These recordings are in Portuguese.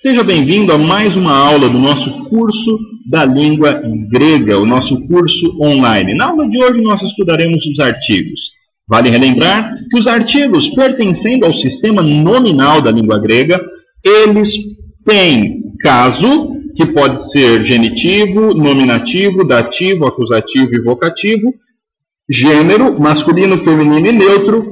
Seja bem-vindo a mais uma aula do nosso curso da língua grega, o nosso curso online. Na aula de hoje nós estudaremos os artigos. Vale relembrar que os artigos pertencendo ao sistema nominal da língua grega, eles têm caso, que pode ser genitivo, nominativo, dativo, acusativo e vocativo, gênero, masculino, feminino e neutro,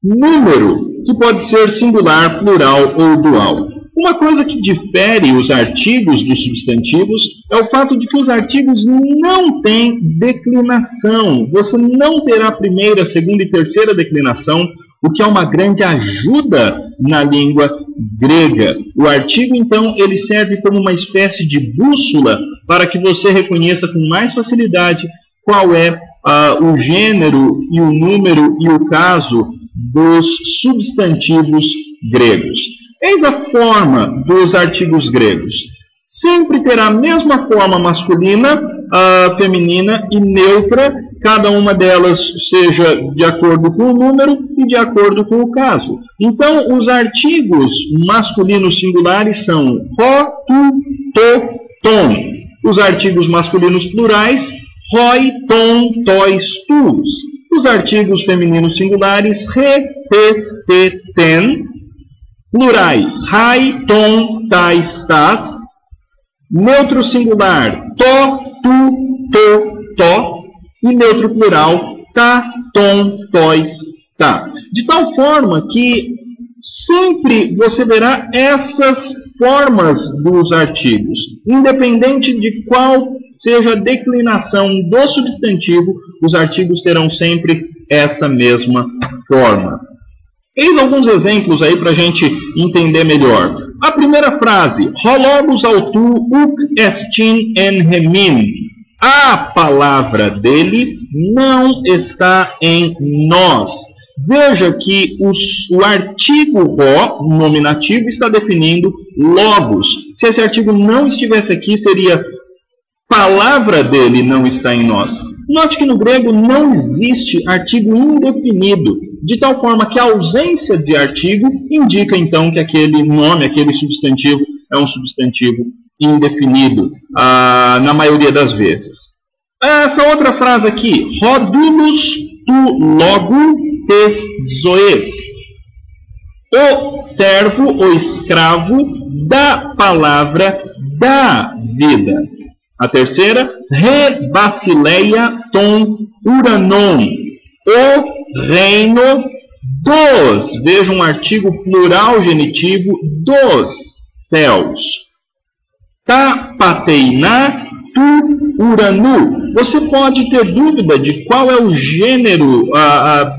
número, que pode ser singular, plural ou dual. Uma coisa que difere os artigos dos substantivos é o fato de que os artigos não têm declinação. Você não terá primeira, segunda e terceira declinação, o que é uma grande ajuda na língua grega. O artigo, então, ele serve como uma espécie de bússola para que você reconheça com mais facilidade qual é o gênero e o número e o caso dos substantivos gregos. Eis a forma dos artigos gregos. Sempre terá a mesma forma masculina, feminina e neutra, cada uma delas seja de acordo com o número e de acordo com o caso. Então, os artigos masculinos singulares são ro, tu, to, ton. Os artigos masculinos plurais, roi, ton, tois, tus. Os artigos femininos singulares, re, tes, te, ten. Plurais, rai, ton, tais, tas. Neutro singular, to, tu, to, to. E neutro plural, ta, ton, tois, ta. De tal forma que sempre você verá essas formas dos artigos. Independente de qual seja a declinação do substantivo, os artigos terão sempre essa mesma forma. Eis alguns exemplos aí para a gente entender melhor. A primeira frase, Holobus autu uk estin en hemin. A palavra dele não está em nós. Veja que o artigo ro, nominativo, está definindo logos. Se esse artigo não estivesse aqui, seria palavra dele não está em nós. Note que no grego não existe artigo indefinido, de tal forma que a ausência de artigo indica então que aquele nome, aquele substantivo, é um substantivo indefinido, na maioria das vezes. Essa outra frase aqui, Rodulus tu logo tes zoes. O servo, o escravo da palavra da vida. A terceira, re basileia ton uranon. O reino dos. Veja um artigo plural genitivo dos céus. Ta pateina tu uranu. Você pode ter dúvida de qual é o gênero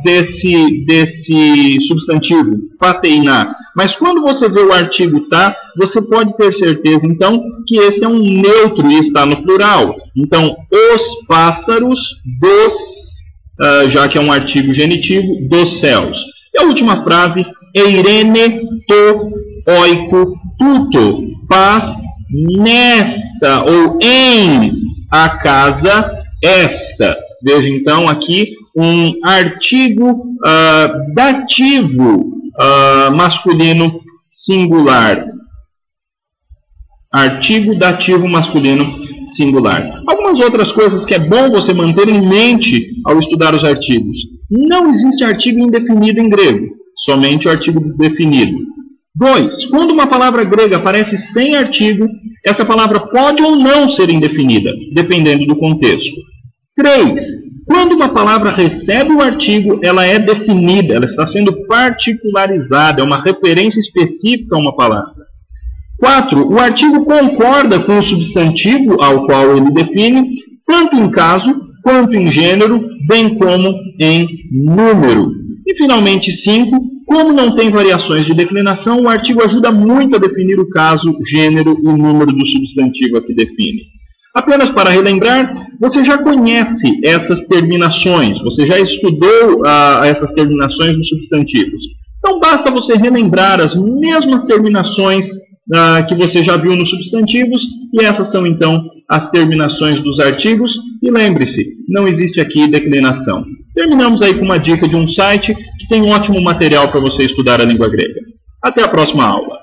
desse substantivo, pateina. Mas quando você vê o artigo tá, você pode ter certeza, então, que esse é um neutro e está no plural. Então, os pássaros dos, já que é um artigo genitivo, dos céus. E a última frase, eirene to oiko tuto. Paz nesta, ou em a casa esta. Veja, então, aqui um artigo dativo masculino singular. Artigo dativo masculino singular. Algumas outras coisas que é bom você manter em mente ao estudar os artigos. Não existe artigo indefinido em grego, somente o artigo definido. 2. Quando uma palavra grega aparece sem artigo, essa palavra pode ou não ser indefinida, dependendo do contexto. 3. Quando uma palavra recebe o artigo, ela é definida, ela está sendo particularizada, é uma referência específica a uma palavra. 4. O artigo concorda com o substantivo ao qual ele define, tanto em caso quanto em gênero, bem como em número. E, finalmente, 5. Como não tem variações de declinação, o artigo ajuda muito a definir o caso, gênero e número do substantivo a que define. Apenas para relembrar, você já conhece essas terminações, você já estudou essas terminações dos substantivos. Então basta você relembrar as mesmas terminações que você já viu nos substantivos, e essas são então as terminações dos artigos. E lembre-se, não existe aqui declinação. Terminamos aí com uma dica de um site que tem um ótimo material para você estudar a língua grega. Até a próxima aula.